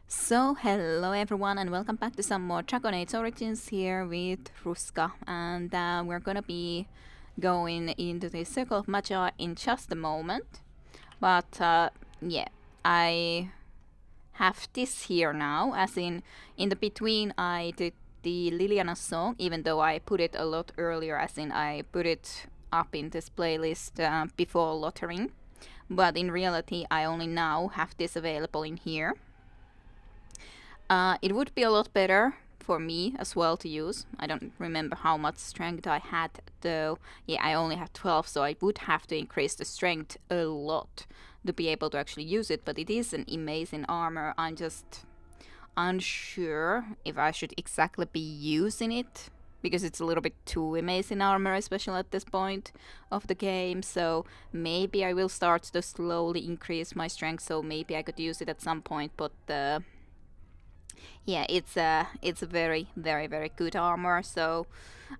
So, hello everyone, and welcome back to some more Dragon Age Origins here with Ruska. And we're gonna be going into the Circle of Magi in just a moment. But yeah, I have this here now, as in the between I did the Liliana song, even though I put it a lot earlier, as in I put it up in this playlist before lottering. But in reality, I only now have this available in here. It would be a lot better for me as well to use. I don't remember how much strength I had though. Yeah, I only had 12, so I would have to increase the strength a lot to be able to actually use it, but it is an amazing armor. I'm just unsure if I should exactly be using it because it's a little bit too amazing armor, especially at this point of the game. So maybe I will start to slowly increase my strength, so maybe I could use it at some point, but yeah, it's a very good armor. So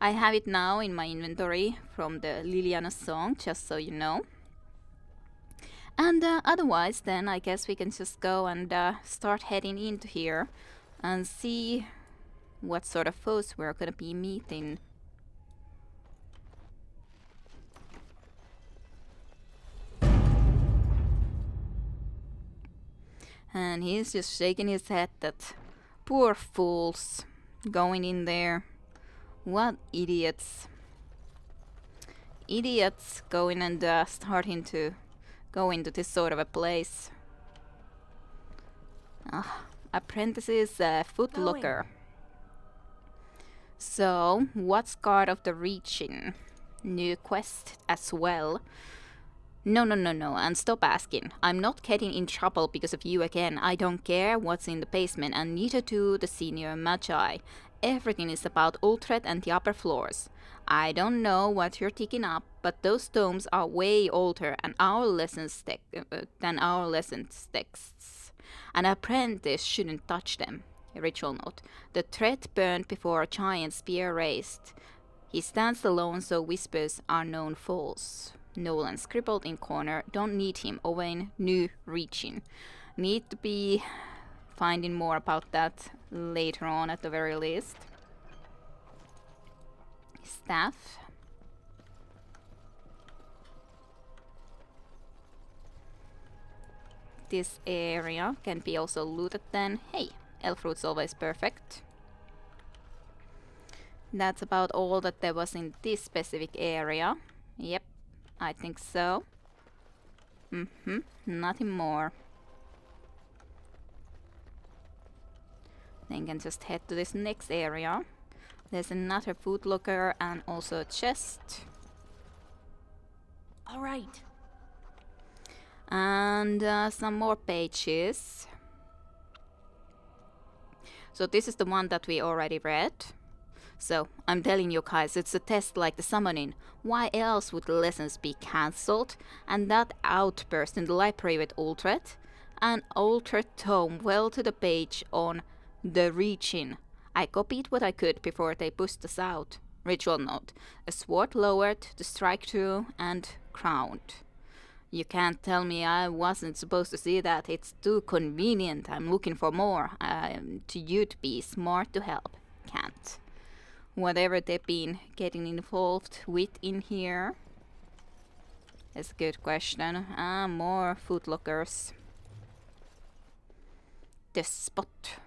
I have it now in my inventory from the Liliana song, just so you know. And otherwise, then I guess we can just go and start heading into here and see what sort of foes we're gonna be meeting. And he's just shaking his head that poor fools going in there. What idiots. Idiots going and starting to go into this sort of a place. Apprentice's footlooker. So, what's Guard of the Reaching? New quest as well. No, and stop asking. I'm not getting in trouble because of you again. I don't care what's in the basement, and neither do the senior Magi. Everything is about Ultret and the upper floors. I don't know what you're digging up, but those tomes are way older than our lesson texts. An apprentice shouldn't touch them. A ritual note. The thread burned before a giant spear raised. He stands alone, so whispers are known false. Nolan scribbled in corner. Don't need him. Owain new reaching. Need to be finding more about that later on at the very least. Staff. This area can be also looted then. Hey, Elfroot's always perfect. That's about all that there was in this specific area. Yep, I think so. Nothing more. Then can just head to this next area. There's another food locker and also a chest. All right. And some more pages. So this is the one that we already read. So, I'm telling you guys, it's a test like the summoning. Why else would the lessons be cancelled? And that outburst in the library with Ultret? An Ultret tome well to the page on the reaching. I copied what I could before they pushed us out. Ritual note. A sword lowered, to strike through, and crowned. You can't tell me I wasn't supposed to see that. It's too convenient. I'm looking for more. To you to be smart to help. Can't. Whatever they've been getting involved with in here. That's a good question. More footlockers. The spot.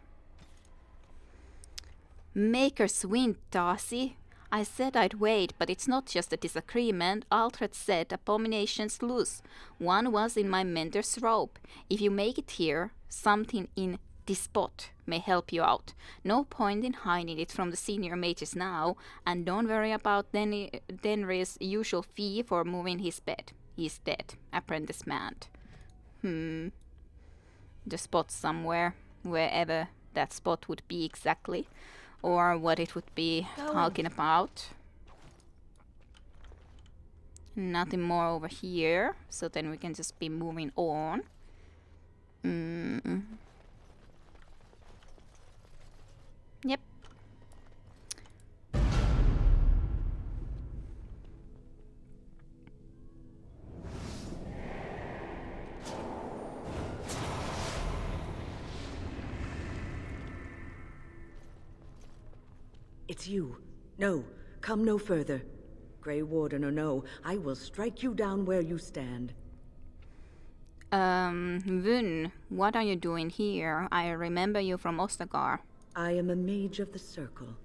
Maker's Wind, Darcy. I said I'd wait, but it's not just a disagreement. Alfred said abominations loose. One was in my mentor's robe. If you make it here, something in this spot may help you out. No point in hiding it from the senior mages now, and don't worry about Denry's usual fee for moving his bed. He's dead. Apprentice mad. The spot somewhere, wherever that spot would be exactly, or what it would be talking about. Nothing more over here, so then we can just be moving on. Yep. It's you. No, come no further. Grey Warden or no, I will strike you down where you stand. Wynne, what are you doing here? I remember you from Ostagar. I am a mage of the Circle.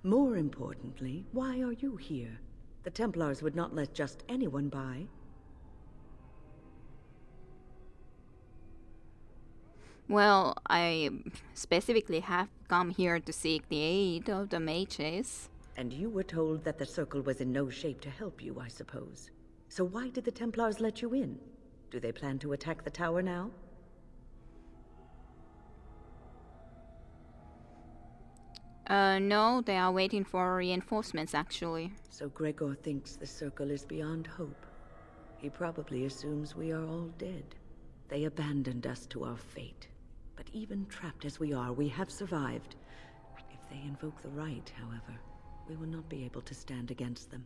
More importantly, why are you here? The Templars would not let just anyone by. Well, I specifically have come here to seek the aid of the mages. And you were told that the Circle was in no shape to help you, I suppose. So why did the Templars let you in? Do they plan to attack the tower now? No, they are waiting for reinforcements, actually. So Gregor thinks the Circle is beyond hope. He probably assumes we are all dead. They abandoned us to our fate. But even trapped as we are, we have survived. If they invoke the right, however, we will not be able to stand against them.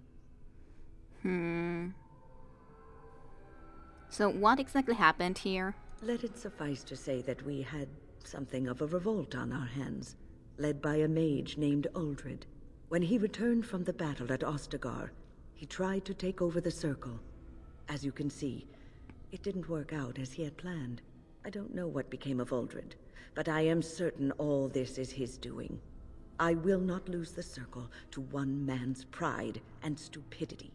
So what exactly happened here? Let it suffice to say that we had something of a revolt on our hands, led by a mage named Uldred. When he returned from the battle at Ostagar, he tried to take over the Circle. As you can see, it didn't work out as he had planned. I don't know what became of Uldred, but I am certain all this is his doing. I will not lose the Circle to one man's pride and stupidity.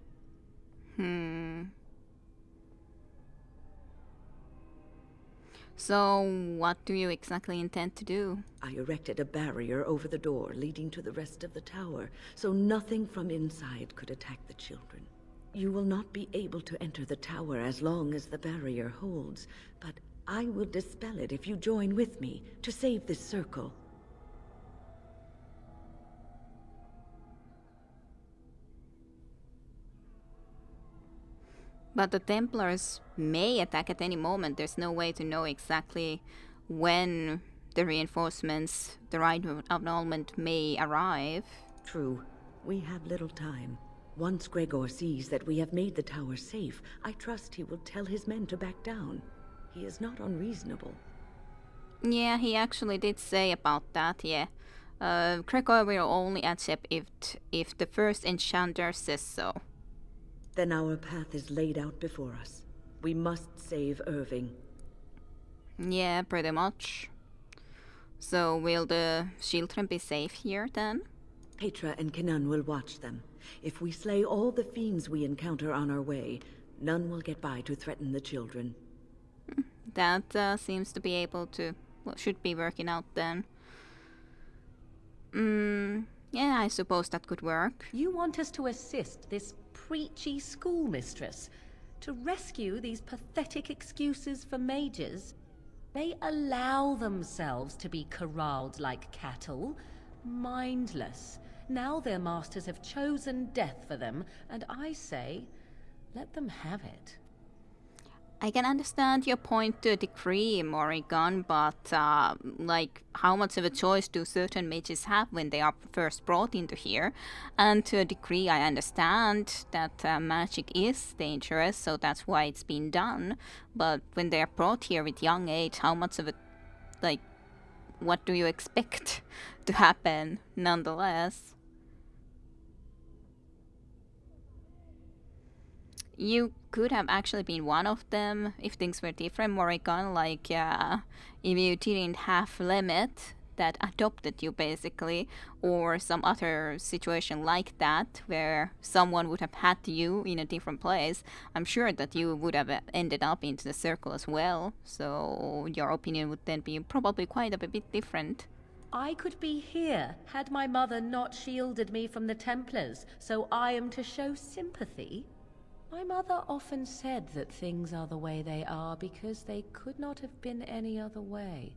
So, what do you exactly intend to do? I erected a barrier over the door leading to the rest of the tower, so nothing from inside could attack the children. You will not be able to enter the tower as long as the barrier holds, but I will dispel it if you join with me to save this Circle. But the Templars may attack at any moment. There's no way to know exactly when the reinforcements, the right annulment may arrive. True. We have little time. Once Gregor sees that we have made the tower safe, I trust he will tell his men to back down. He is not unreasonable. Yeah, he actually did say about that, yeah. Gregor will only accept if the first enchanter says so. Then our path is laid out before us. We must save Irving. Yeah, pretty much. So will the children be safe here then? Petra and Kenan will watch them. If we slay all the fiends we encounter on our way, none will get by to threaten the children. That seems to be able to, well, should be working out then. Yeah, I suppose that could work. You want us to assist this preachy schoolmistress to rescue these pathetic excuses for mages? They allow themselves to be corralled like cattle, mindless. Now their masters have chosen death for them, and I say, let them have it. I can understand your point to a degree, Morrigan, but like, how much of a choice do certain mages have when they are first brought into here? And to a degree, I understand that magic is dangerous, so that's why it's been done. But when they are brought here with young age, how much of a, like, what do you expect to happen nonetheless? You could have actually been one of them if things were different, Morrigan, like if you didn't have Limit that adopted you basically, or some other situation like that where someone would have had you in a different place. I'm sure that you would have ended up into the Circle as well, so your opinion would then be probably quite a bit different. I could be here had my mother not shielded me from the Templars, so I am to show sympathy? My mother often said that things are the way they are because they could not have been any other way.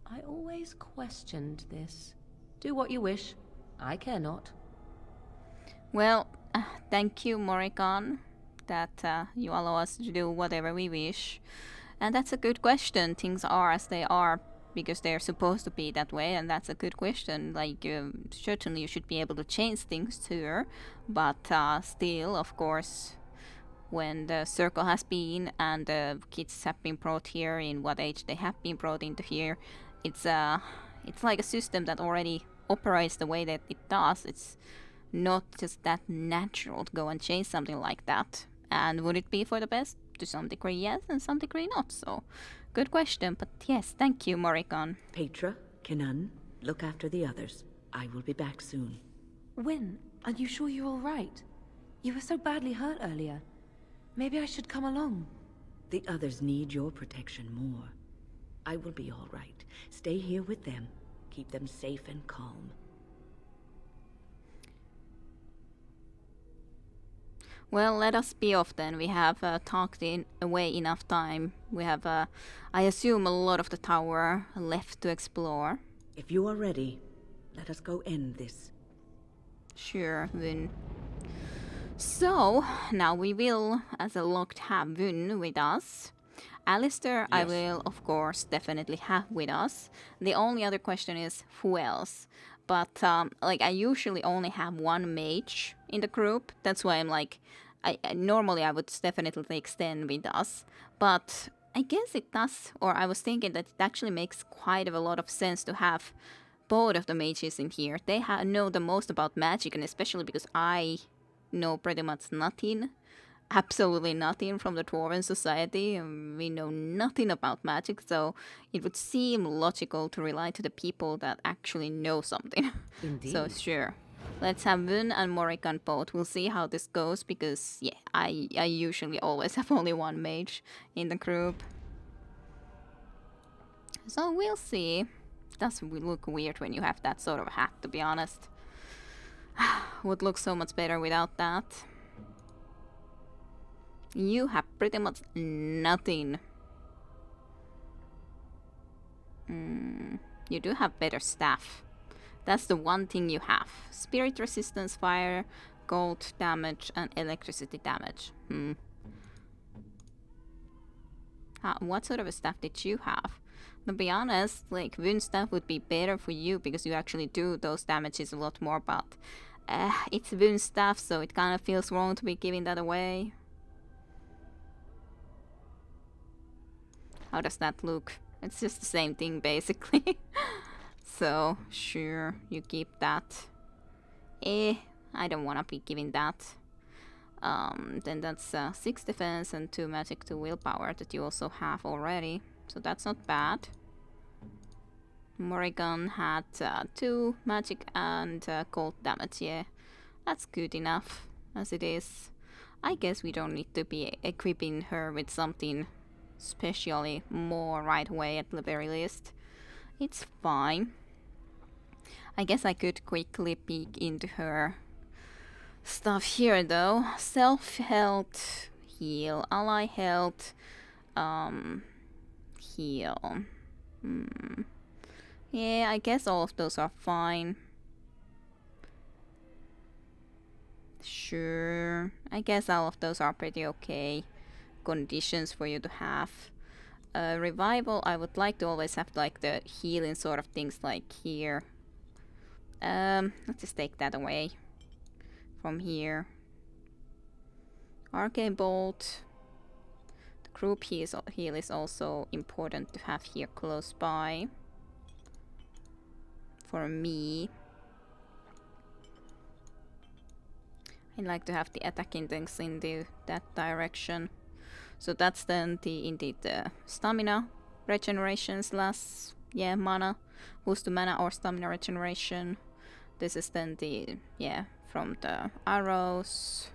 I always questioned this. Do what you wish. I care not. Well, thank you, Morrigan, that you allow us to do whatever we wish. And that's a good question. Things are as they are because they're supposed to be that way, and that's a good question. Like, certainly you should be able to change things too, but still, of course, when the Circle has been and the kids have been brought here in what age they have been brought into here, it's like a system that already operates the way that it does, it's not just that natural to go and change something like that. And would it be for the best? To some degree, yes, and some degree not. So, good question, but yes, thank you, Morrigan. Petra, Kenan, look after the others. I will be back soon. Wynne, are you sure you're all right? You were so badly hurt earlier. Maybe I should come along. The others need your protection more. I will be all right. Stay here with them. Keep them safe and calm. Well, let us be off then. We have talked away enough time. We have, I assume, a lot of the tower left to explore. If you are ready, let us go end this. Sure, Wynne. So, now we will, as a locked, have Wynne with us. Alistair, I Yes. will, of course, definitely have with us. The only other question is who else? But, I usually only have one mage in the group. That's why I'm like, normally I would definitely take Sten with us. But I guess it does, or I was thinking that it actually makes quite a lot of sense to have both of the mages in here. They know the most about magic, and especially because I know pretty much nothing, absolutely nothing from the Dwarven Society. We know nothing about magic, so it would seem logical to rely to the people that actually know something. Indeed. So sure, let's have Wynne and Morrigan both. We'll see how this goes because yeah, I usually always have only one mage in the group. So we'll see. It does look weird when you have that sort of hat, to be honest. Would look so much better without that. You have pretty much nothing. You do have better staff. That's the one thing you have. Spirit resistance, fire, gold damage, and electricity damage. What sort of a staff did you have? To be honest, like, Wynne staff would be better for you because you actually do those damages a lot more, but it's Wynne staff, so it kind of feels wrong to be giving that away. How does that look? It's just the same thing, basically. So, sure, you keep that. I don't want to be giving that. Then that's 6 defense and 2 magic, 2 willpower that you also have already. So that's not bad. Morrigan had 2 magic and cold damage, yeah. That's good enough, as it is. I guess we don't need to be equipping her with something especially more right away at the very least. It's fine. I guess I could quickly peek into her stuff here though. Self-health, heal, ally health, heal. Yeah, I guess all of those are fine. Sure, I guess all of those are pretty okay conditions for you to have. Revival, I would like to always have like the healing sort of things like here. Let's just take that away from here. Arcane Bolt. The group heal is also important to have here close by. For me. I'd like to have the attacking things in that direction. So that's then the stamina regeneration / mana. Boost to mana or stamina regeneration. This is then from the arrows.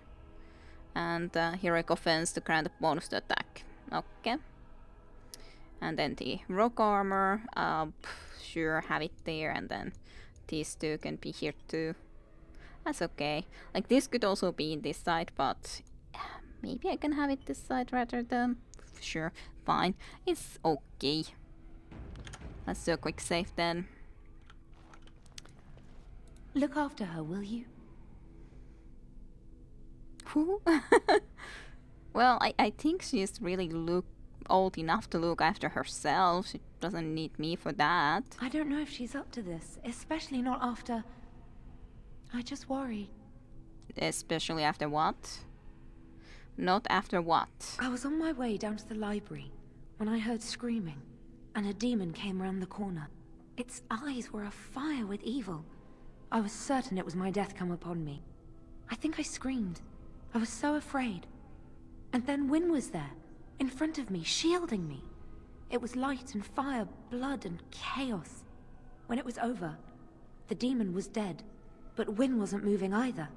And heroic offense to grant a bonus to attack. Okay. And then the rock armor. Sure, have it there, and then these 2 can be here too. That's okay. Like, this could also be in this side, but maybe I can have it this side rather than... Sure, fine. It's okay. Let's do a quick save then. Look after her, will you? Who? Well, I think she's really old enough to look after herself. She doesn't need me for that. I don't know if she's up to this, especially not after... I just worry. Especially after what? Not after what? I was on my way down to the library when I heard screaming, and a demon came round the corner. Its eyes were afire with evil. I was certain it was my death come upon me. I think I screamed. I was so afraid. And then Wynne was there, in front of me, shielding me. It was light and fire, blood and chaos. When it was over, the demon was dead, but Wynne wasn't moving either.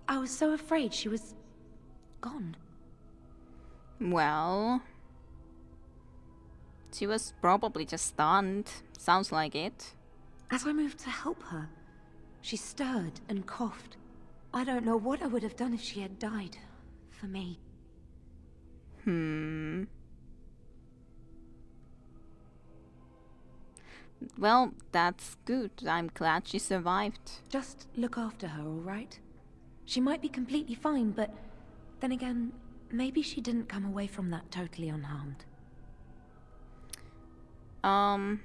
I was so afraid she was gone. Well, she was probably just stunned. Sounds like it. As I moved to help her, she stirred and coughed. I don't know what I would have done if she had died. For me. Well, that's good. I'm glad she survived. Just look after her, all right? She might be completely fine, but then again, maybe she didn't come away from that totally unharmed. I'm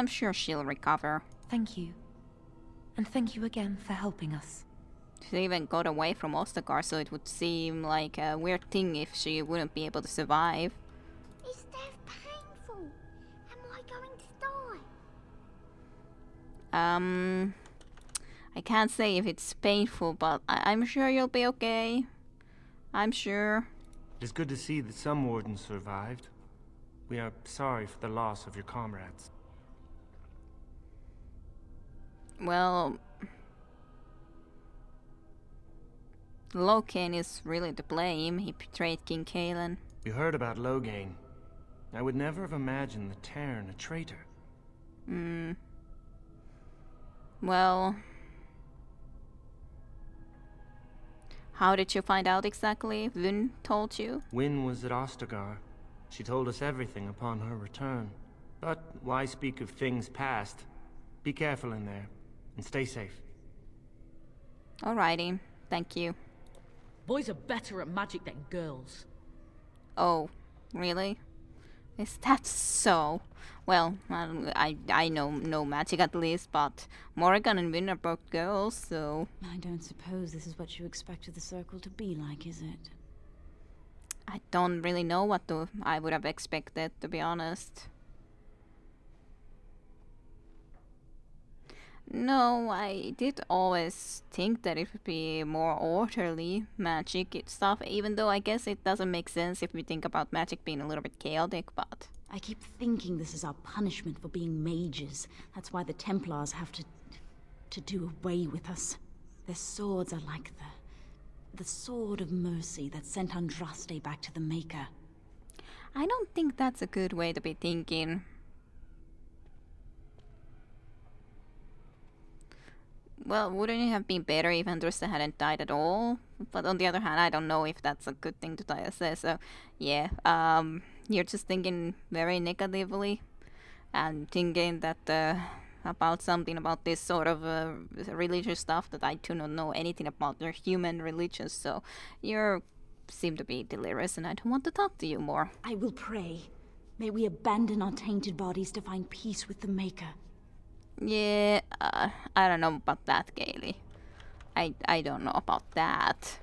sure she'll recover. Thank you. And thank you again for helping us. She even got away from Ostagar, so it would seem like a weird thing if she wouldn't be able to survive. Is death painful? Am I going to die? I can't say if it's painful, but I'm sure you'll be okay. I'm sure. It's good to see that some wardens survived. We are sorry for the loss of your comrades. Well, Loken is really to blame. He betrayed King Kalen. You heard about Loghain. I would never have imagined the Terran a traitor. Well, how did you find out exactly? Wynne told you? Wynne was at Ostagar. She told us everything upon her return. But why speak of things past? Be careful in there, and stay safe. Alrighty, thank you. Boys are better at magic than girls. Oh, really? Is that so? Well, I know no magic at least, but Morrigan and Wynne are both girls, so... I don't suppose this is what you expected the circle to be like, is it? I don't really know what I would have expected, to be honest. No, I did always think that it would be more orderly magic stuff, even though I guess it doesn't make sense if we think about magic being a little bit chaotic, but... I keep thinking this is our punishment for being mages. That's why the Templars have to do away with us. Their swords are like the sword of mercy that sent Andraste back to the Maker. I don't think that's a good way to be thinking. Well, wouldn't it have been better if Andraste hadn't died at all? But on the other hand, I don't know if that's a good thing to say. So, yeah, you're just thinking very negatively and thinking that about something about this sort of religious stuff that I do not know anything about. They're human religions, so you seem to be delirious, and I don't want to talk to you more. I will pray. May we abandon our tainted bodies to find peace with the Maker. Yeah, I don't know about that, Gaily. I don't know about that.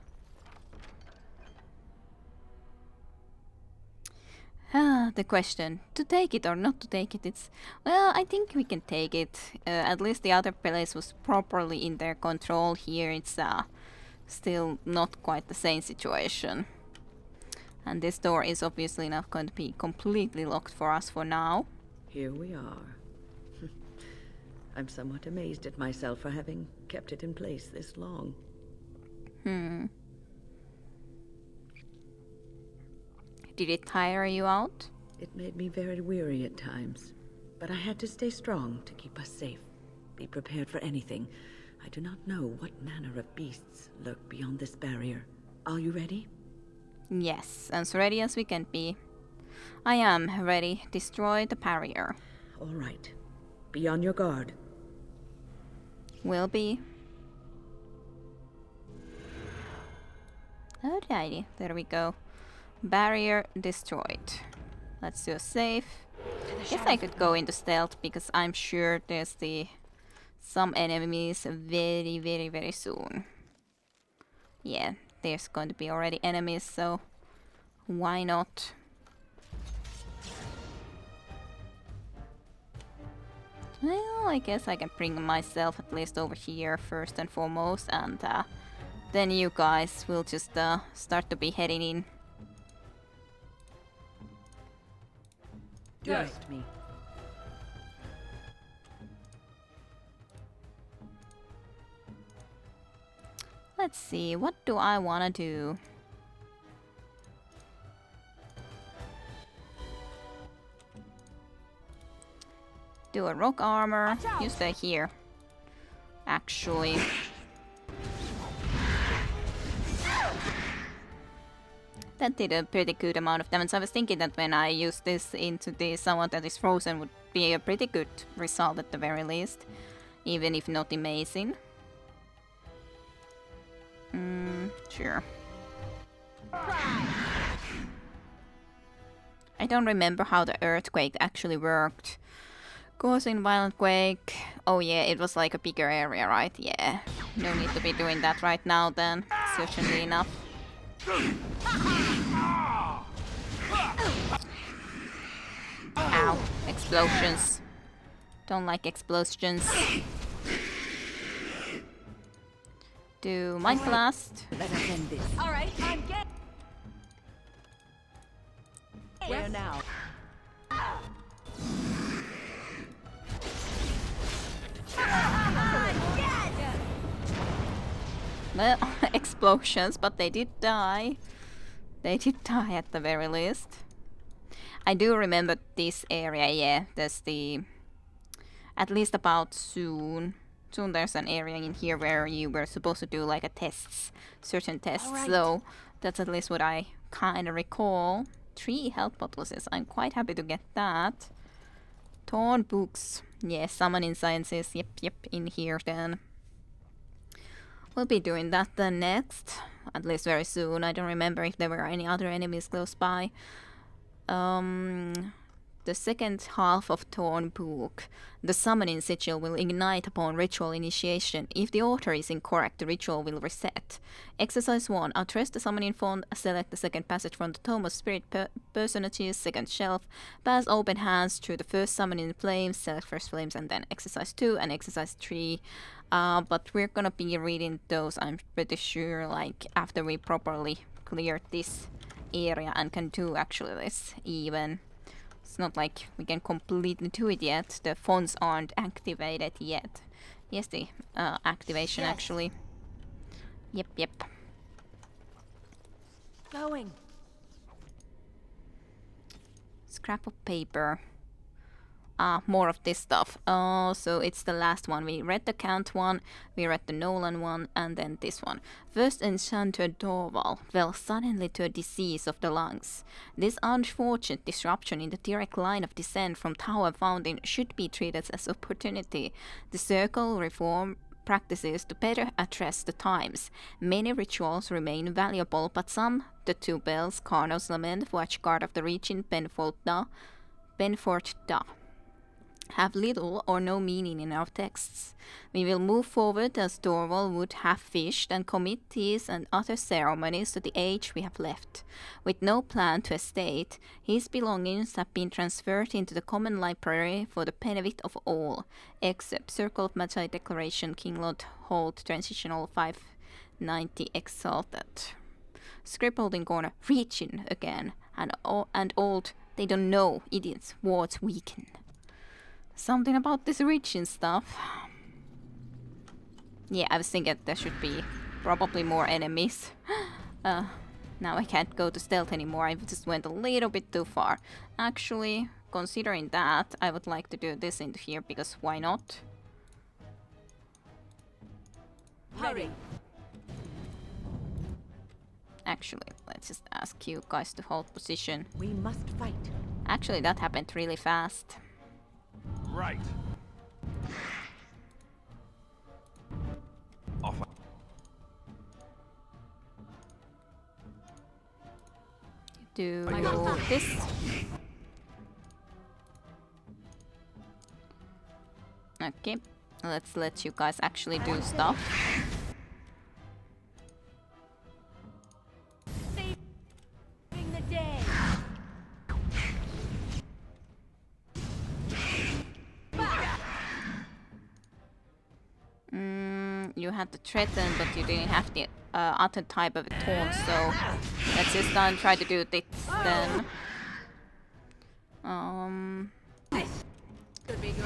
The question, to take it or not to take it, it's... Well, I think we can take it. At least the other place was properly in their control. Here it's still not quite the same situation. And this door is obviously not going to be completely locked for us for now. Here we are. I'm somewhat amazed at myself for having kept it in place this long. Did it tire you out? It made me very weary at times, but I had to stay strong to keep us safe. Be prepared for anything. I do not know what manner of beasts lurk beyond this barrier. Are you ready? Yes, as ready as we can be. I am ready. Destroy the barrier. All right. Be on your guard. Will be. Alrighty, there we go. Barrier destroyed. Let's do a save. Guess I could go into stealth because I'm sure there's some enemies very, very, very soon. Yeah, there's going to be already enemies, so why not? Well, I guess I can bring myself at least over here first and foremost, and then you guys will just start to be heading in. Direct me. Let's see, what do I wanna do? Do a rock armor. Use that here. Actually. That did a pretty good amount of damage. I was thinking that when I use this into the someone that is frozen would be a pretty good result at the very least. Even if not amazing. Sure. I don't remember how the earthquake actually worked. Causing violent quake. Oh yeah, it was like a bigger area, right? Yeah. No need to be doing that right now then. Certainly enough. Ow. Explosions. Don't like explosions. Do Mind Blast. Let us end this. All right, I'm getting. Where now? Well, explosions, but they did die. They did die at the very least. I do remember this area, yeah. There's the... At least about soon. Soon there's an area in here where you were supposed to do like a tests. Certain tests, Alright. so that's at least what I kinda recall. 3 health bottles, I'm quite happy to get that. Torn books. Yeah, summoning sciences, yep, in here then. We'll be doing that then next, at least very soon. I don't remember if there were any other enemies close by. The second half of Torn Book. The summoning sigil will ignite upon ritual initiation. If the order is incorrect, the ritual will reset. Exercise 1. Address the summoning font. Select the second passage from the Tome of Spirit Personages, second shelf. Pass open hands through the first summoning flames. Select first flames and then exercise 2 and exercise 3. But we're gonna be reading those, I'm pretty sure, like after we properly cleared this area and can do actually this even. It's not like we can completely do it yet. The fonts aren't activated yet. Yes, the activation actually. Yep. Going. Scrap of paper. More of this stuff. So it's the last one. We read the Count one, we read the Nolan one, and then this one. First enchanter Dorval fell suddenly to a disease of the lungs. This unfortunate disruption in the direct line of descent from Tower Fountain should be treated as opportunity. The circle reform practices to better address the times. Many rituals remain valuable, but some, the 2 bells, Carno's Lament, Watchguard of the Region, Penfort Da, have little or no meaning in our texts. We will move forward as Dorval would have fished and commit these and other ceremonies to the age we have left. With no plan to estate, his belongings have been transferred into the common library for the benefit of all, except Circle of Magi Declaration, King Lord Hold, Transitional 590 Exalted. Scribbled in corner, reaching again, and old, they don't know, idiots, words weaken. Something about this reaching stuff. Yeah, I was thinking there should be probably more enemies. Now I can't go to stealth anymore. I just went a little bit too far. Actually, considering that, I would like to do this in here because why not? Hurry. Actually, let's just ask you guys to hold position. We must fight. Actually, that happened really fast. Right. Off. Do this. Okay, let's let you guys actually do stuff. Saving the day. you had to threaten, but you didn't have the other type of a taunt, so let's just try to do this then. Could be good.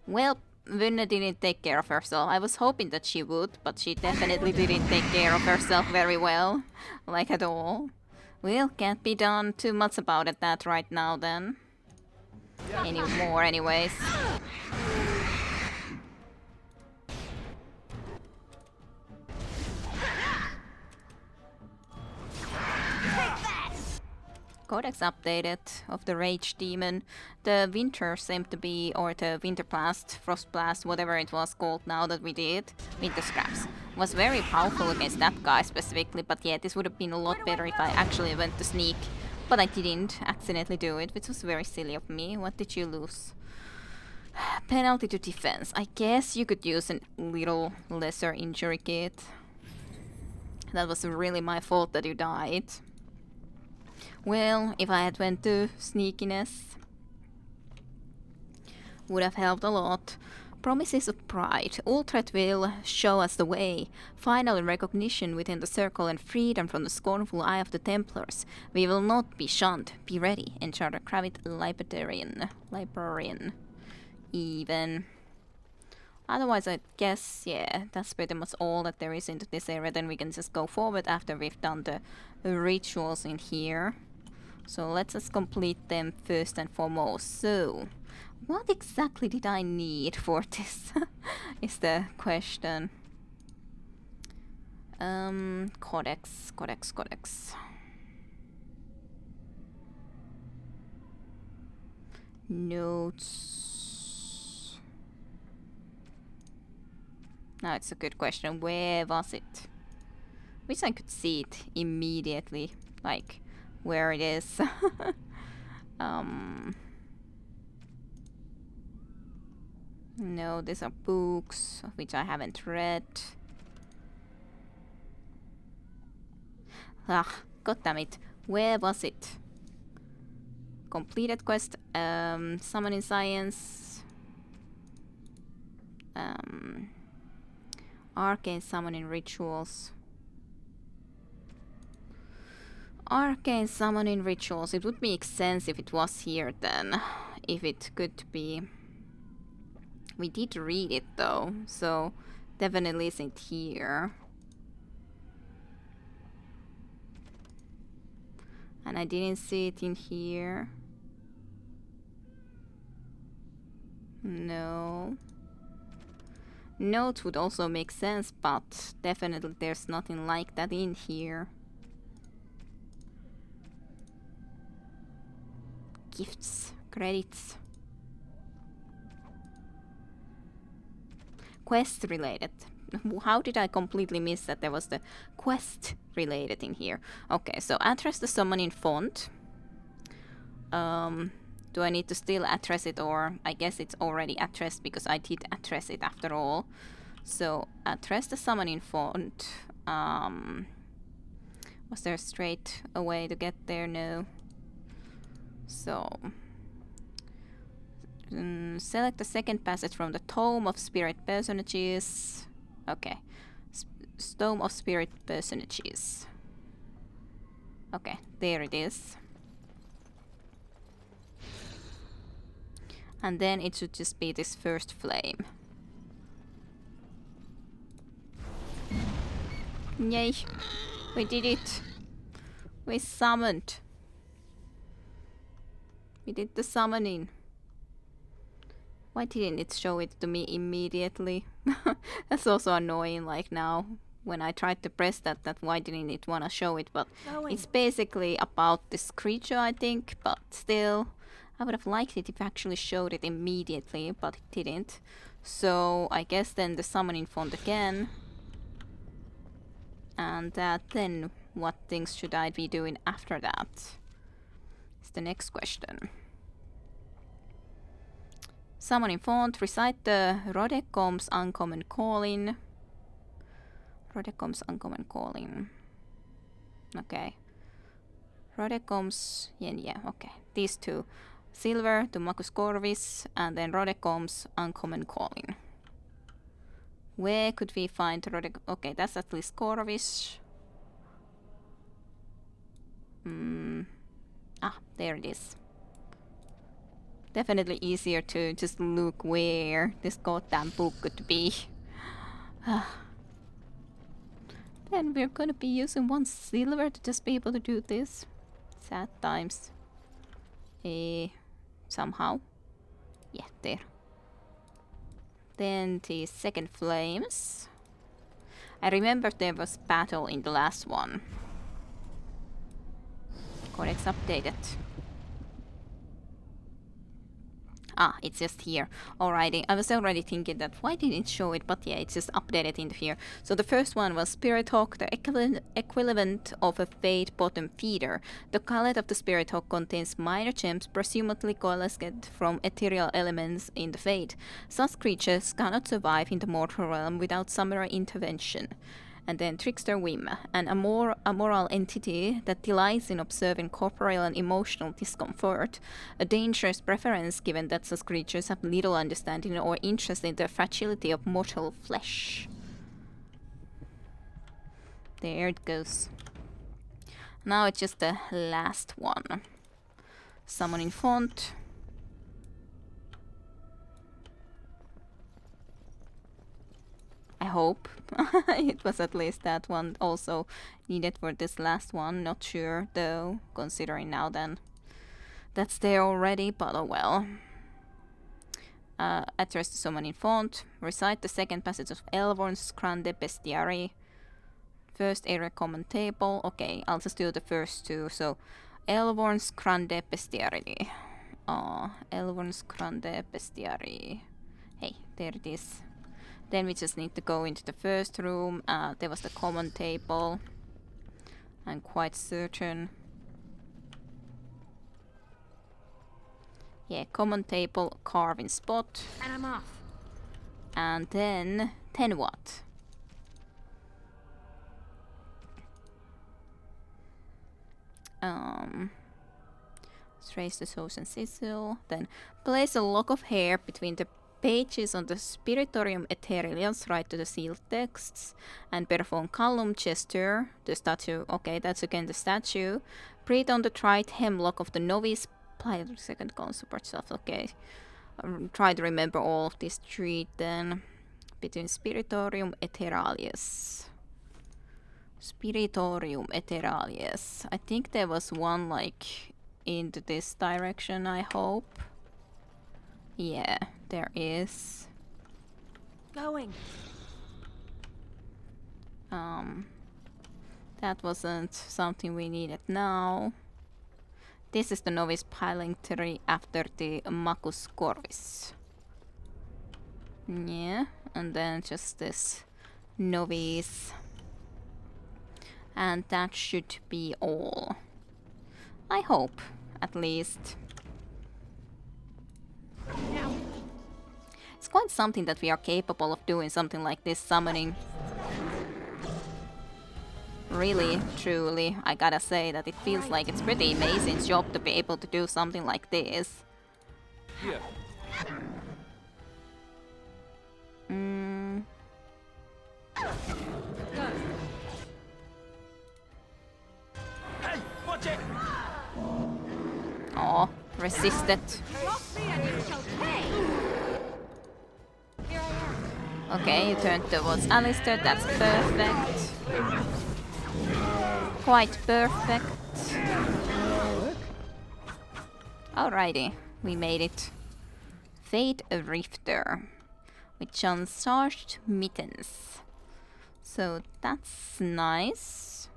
Well, Wynne didn't take care of herself. I was hoping that she would, but she definitely didn't take care of herself very well. Like at all. Well, can't be done too much about it that right now then. Anymore anyways. Codex updated of the Rage Demon. The Winter seemed to be, or the Winter Blast, Frost Blast, whatever it was called now that we did, Winter Scraps, was very powerful against that guy specifically, but yeah, this would have been a lot better if I actually went to sneak. But I didn't accidentally do it, which was very silly of me. What did you lose? Penalty to defense. I guess you could use a little lesser injury kit. That was really my fault that you died. Well, if I had went to sneakiness, would have helped a lot. Promises of Pride. Ultrat will show us the way. Final recognition within the circle and freedom from the scornful eye of the Templars. We will not be shunned. Be ready. Enchanter Kravit Librarian. Even. Otherwise, I guess, yeah, that's pretty much all that there is into this area. Then we can just go forward after we've done the rituals in here. So let's just complete them first and foremost. So, what exactly did I need for this? Is the question. Codex. Notes. Now it's a good question. Where was it? Wish I could see it immediately. Like, where it is. No, these are books, which I haven't read. Ah, goddammit. Where was it? Completed quest. Summoning Science. Arcane Summoning Rituals. Arcane Summoning Rituals. It would make sense if it was here then. If it could be. We did read it though, so definitely isn't here. And I didn't see it in here. No. Notes would also make sense, but definitely there's nothing like that in here. Gifts, credits. Quest related. How did I completely miss that there was the quest related in here? Okay, so address the summoning font. Do I need to still address it, or I guess it's already addressed because I did address it after all. So address the summoning font. Was there a straight a way to get there? No. So select the second passage from the Tome of Spirit Personages. Okay. Tome of Spirit Personages. Okay, there it is. And then it should just be this first flame. Yay! We did it! We summoned! We did the summoning. Why didn't it show it to me immediately? That's also annoying, like now. When I tried to press that, why didn't it want to show it? But it's basically about this creature, I think. But still, I would have liked it if it actually showed it immediately, but it didn't. So I guess then the summoning font again. And then what things should I be doing after that? Is the next question. Summoning font, recite the Rodecom's Uncommon Calling. Rodecom's Uncommon Calling. Okay. Rodecoms, yeah, okay. These two. Silver to Macus Corvis, and then Rodecoms, Uncommon Calling. Where could we find Rodecom? Okay, that's at least Corvis. There it is. Definitely easier to just look where this goddamn book could be. Then we're gonna be using 1 silver to just be able to do this. Sad times. Somehow. Yeah, there. Then the second flames. I remember there was battle in the last one. Codex updated. It's just here. Alrighty, I was already thinking that why didn't it show it, but yeah, it's just updated in here. So the first one was Spirit Hawk, the equivalent of a Fate bottom feeder. The cullet of the Spirit Hawk contains minor gems, presumably coalesced from ethereal elements in the Fate. Such creatures cannot survive in the mortal realm without samurai intervention. And then Trickster Wynne, an amoral entity that delights in observing corporeal and emotional discomfort, a dangerous preference given that such creatures have little understanding or interest in the fragility of mortal flesh. There it goes. Now it's just the last one. Summoning font. I hope it was at least that one also needed for this last one. Not sure though, considering now then that's there already, but oh well. Address the summoning font. Recite the second passage of Elvorn's Grande Bestiary. First area common table. Okay, I'll just do the first two. So Elvorn's Grande Bestiary. Elvorn's Grande Bestiary. Hey, there it is. Then we just need to go into the first room. There was the common table. I'm quite certain. Yeah, common table, carving spot. And I'm off. And then what? Let's raise the sauce and sizzle. Then place a lock of hair between the pages on the Spiritorium Etherealius, right to the sealed texts, and perform Callum gesture, the statue. Okay, that's again the statue. Breathe on the tried hemlock of the novice. Apply the second column support self. Okay, try to remember all of this treat then. Between Spiritorium Etherealius. Spiritorium Etherealius. I think there was one like into this direction, I hope. Yeah, there is. Going. That wasn't something we needed now. This is the novice piling tree after the Macus Corvis. Yeah, and then just this novice. And that should be all. I hope, at least. It's quite something that we are capable of doing something like this summoning. Really, truly, I gotta say that it feels like it's pretty amazing job to be able to do something like this. Yeah. Hey, watch it! Oh, resisted. Okay, you turn towards Alistair, that's perfect. Quite perfect. Alrighty, we made it. Fate a Rifter with uncharged mittens. So that's nice.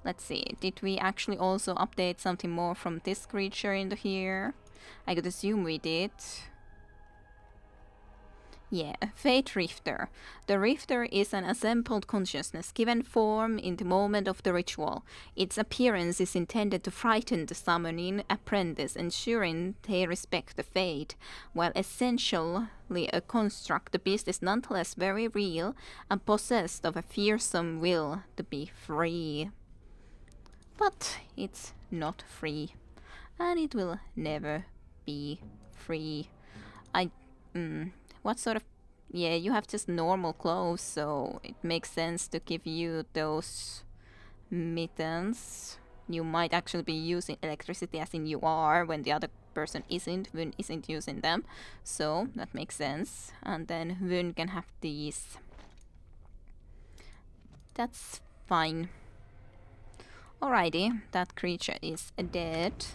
Let's see, did we actually also update something more from this creature into here? I could assume we did. Yeah, Fate Rifter. The Rifter is an assembled consciousness given form in the moment of the ritual. Its appearance is intended to frighten the summoning apprentice, ensuring they respect the fate. While essentially a construct, the beast is nonetheless very real and possessed of a fearsome will to be free. But it's not free. And it will never be free. What sort of... Yeah, you have just normal clothes, so it makes sense to give you those mittens. You might actually be using electricity, as in you are, when the other person isn't. Wynne isn't using them, so that makes sense. And then Wynne can have these. That's fine. Alrighty, that creature is dead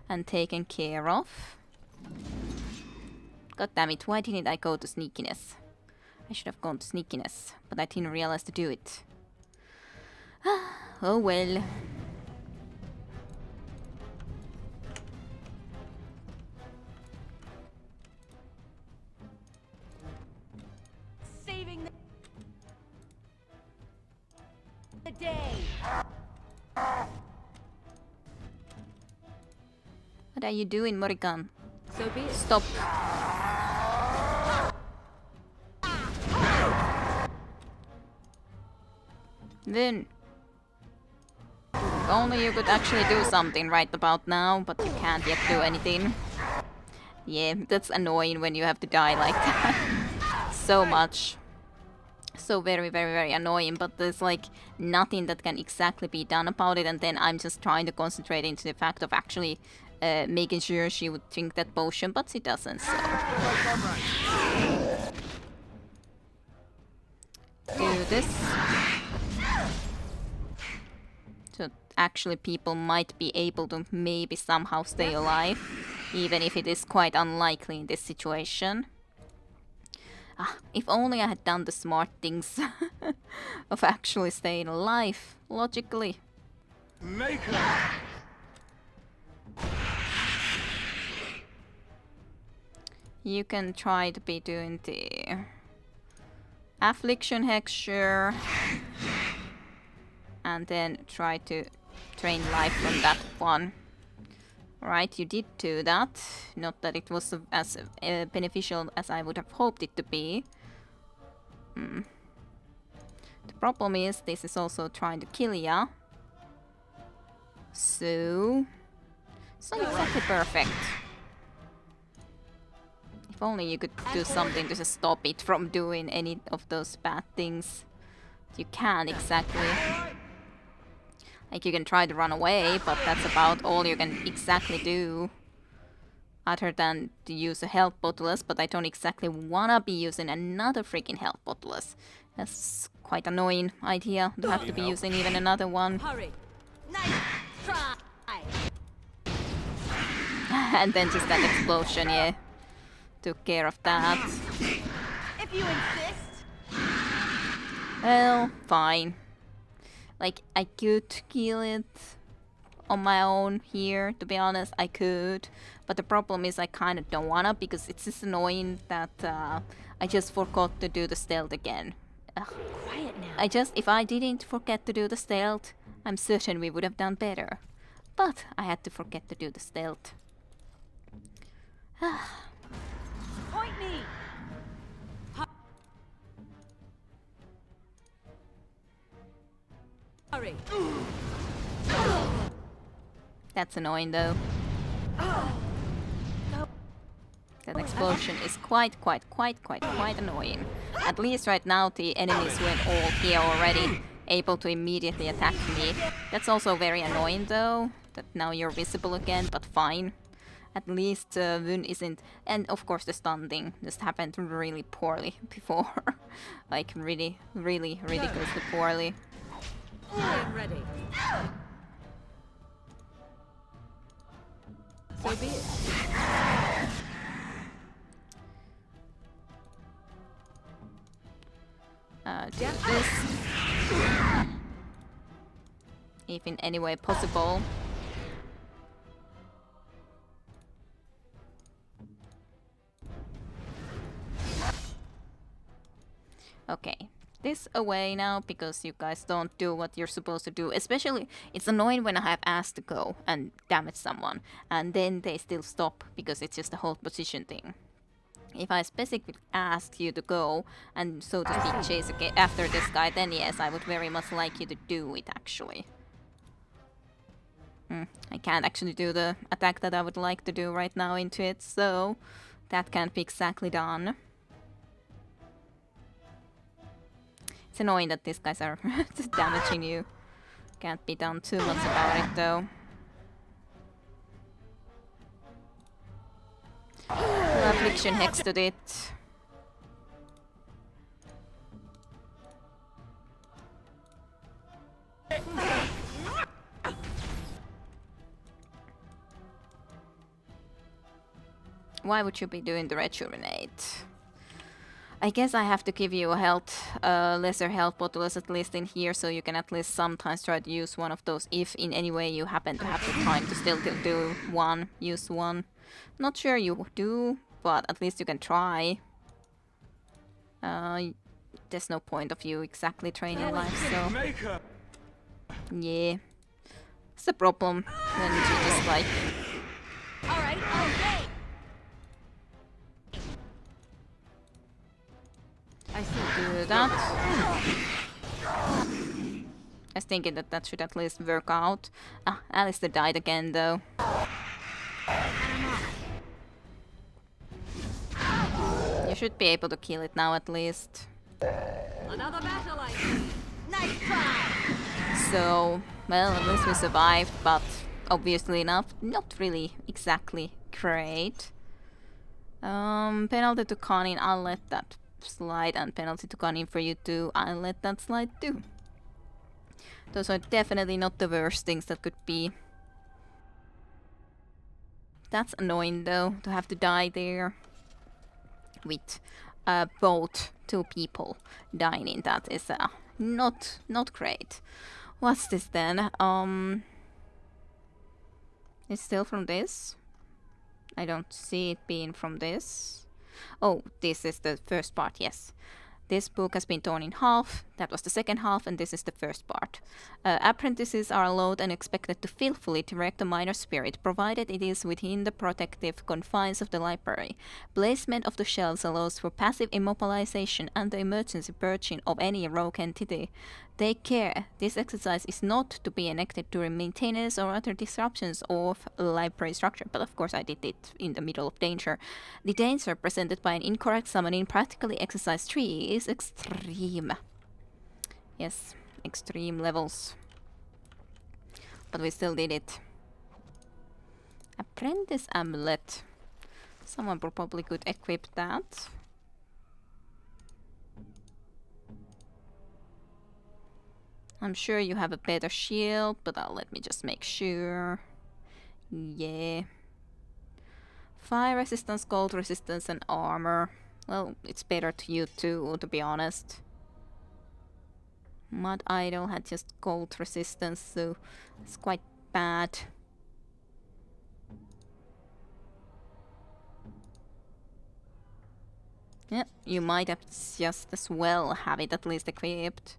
and taken care of. God damn it, why didn't I go to sneakiness? I should have gone to sneakiness, but I didn't realize to do it. Oh well. Saving the day. What are you doing, Morrigan? So be it. Stop. Then if only you could actually do something right about now, but you can't yet do anything. Yeah, that's annoying when you have to die like that. So much. So very, very, very annoying, but there's like nothing that can exactly be done about it, and then I'm just trying to concentrate into the fact of actually making sure she would drink that potion, but she doesn't, so... Do this. So actually people might be able to maybe somehow stay alive, even if it is quite unlikely in this situation. Ah, if only I had done the smart things of actually staying alive, logically. Maker! You can try to be doing the affliction hexure and then try to drain life from that one. Right, you did do that. Not that it was as beneficial as I would have hoped it to be. The problem is this is also trying to kill ya. So... it's not exactly perfect. If only you could do something to just stop it from doing any of those bad things. You can't exactly. Like, you can try to run away, but that's about all you can exactly do. Other than to use a health bottleless, but I don't exactly wanna be using another freaking health bottleless. That's quite annoying idea to have to be using even another one. Hurry. Nice try. And then just that explosion, yeah. Took care of that. If you insist. Well, fine. Like, I could kill it on my own here, to be honest, I could. But the problem is I kind of don't wanna, because it's just annoying that I just forgot to do the stealth again. Ugh. Quiet now. If I didn't forget to do the stealth, I'm certain we would have done better. But I had to forget to do the stealth. Point me. Hurry. That's annoying though. That explosion is quite annoying. At least right now the enemies weren't all here already, able to immediately attack me. That's also very annoying though, that now you're visible again, but fine. At least Wynne isn't... And of course the stun thing just happened really poorly before. Like really ridiculously poorly. Get ready. So be it. Do this. If in any way possible. Okay, this away now, because you guys don't do what you're supposed to do. Especially, it's annoying when I have asked to go and damage someone, and then they still stop because it's just a hold position thing. If I specifically asked you to go and, so to speak, chase after this guy, then yes, I would very much like you to do it, actually. I can't actually do the attack that I would like to do right now into it, so that can't be exactly done. It's annoying that these guys are just damaging you. Can't be done too much about it though. Affliction hexed it. Why would you be doing the rejuvenate? I guess I have to give you a health, lesser health bottles at least in here, so you can at least sometimes try to use one of those if in any way you happen to have the time to still do one, use one. Not sure you do, but at least you can try. There's no point of you exactly training life, so... Yeah. It's a problem when you just like... Alright, okay. I still do that. I was thinking that that should at least work out. Ah, Alistair died again though. You should be able to kill it now at least. Another battle, I see. Nice try. So, well, at least we survived, but obviously enough, not really exactly great. Penalty to Conning, I'll let that slide, and penalty to Conning for you too, I'll let that slide too. Those are definitely not the worst things that could be. That's annoying though, to have to die there with both two people dying in that is not great. What's this then? It's still from this? I don't see it being from this. Oh, this is the first part, yes. This book has been torn in half. That was the second half, and this is the first part. Apprentices are allowed and expected to skillfully direct a minor spirit, provided it is within the protective confines of the library. Placement of the shelves allows for passive immobilization and the emergency purging of any rogue entity. Take care. This exercise is not to be enacted during maintenance or other disruptions of library structure. But of course I did it in the middle of danger. The danger presented by an incorrect summoning practically exercise 3 is extreme. Yes, extreme levels. But we still did it. Apprentice amulet. Someone probably could equip that. I'm sure you have a better shield, but let me just make sure. Yeah. Fire resistance, cold resistance, and armor. Well, it's better to you too, to be honest. Mud Idol had just cold resistance, so it's quite bad. Yep, you might have just as well have it at least equipped.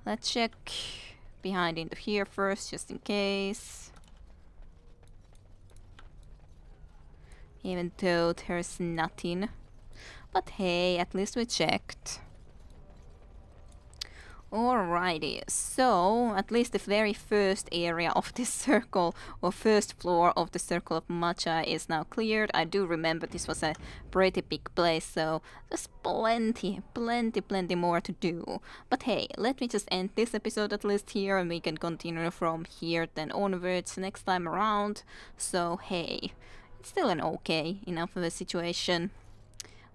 Let's check behind into here first, just in case. Even though there's nothing. But hey, at least we checked. Alrighty, so at least the very first area of this circle, or first floor of the Circle of Magi is now cleared. I do remember this was a pretty big place, so there's plenty more to do. But hey, let me just end this episode at least here, and we can continue from here then onwards next time around. So hey, it's still an okay enough of a situation.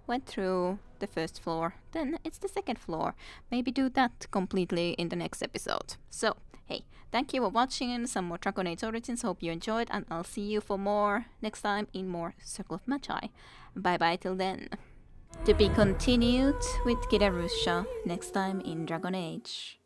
Went through the first floor, then it's the second floor. Maybe do that completely in the next episode. So, hey, thank you for watching some more Dragon Age Origins. Hope you enjoyed, and I'll see you for more next time in more Circle of Magi. Bye bye till then. To be continued with Kidarusha next time in Dragon Age.